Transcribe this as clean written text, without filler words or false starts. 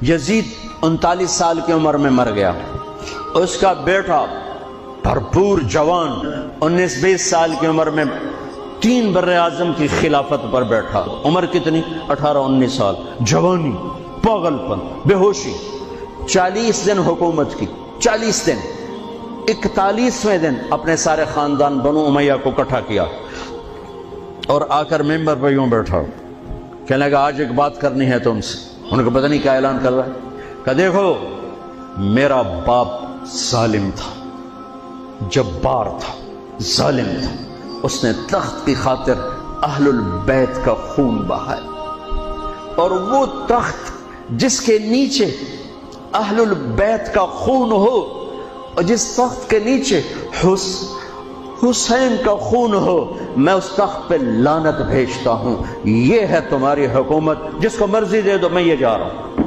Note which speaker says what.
Speaker 1: یزید 39 سال کی عمر میں مر گیا، اس کا بیٹا بھرپور جوان 19-20 سال کی عمر میں 3 بر اعظم کی خلافت پر بیٹھا۔ عمر کتنی؟ 18-19 سال، جوانی، پاگل پن، بے ہوشی۔ 40 دن حکومت کی، 40 دن۔ 41ویں دن اپنے سارے خاندان بنو امیہ کو اکٹھا کیا اور آ کر ممبر پہ یوں بیٹھا، کہنے لگا آج ایک بات کرنی ہے تم سے۔ ان کو پتہ نہیں کیا اعلان کر رہا ہے، کہ دیکھو میرا باپ ظالم تھا، جبار تھا، ظالم تھا، اس نے تخت کی خاطر اہل البیت کا خون بہایا، اور وہ تخت جس کے نیچے اہل البیت کا خون ہو اور جس تخت کے نیچے حسین کا خون ہو، میں اس تخت پہ لعنت بھیجتا ہوں۔ یہ ہے تمہاری حکومت، جس کو مرضی دے دو، میں یہ جا رہا ہوں۔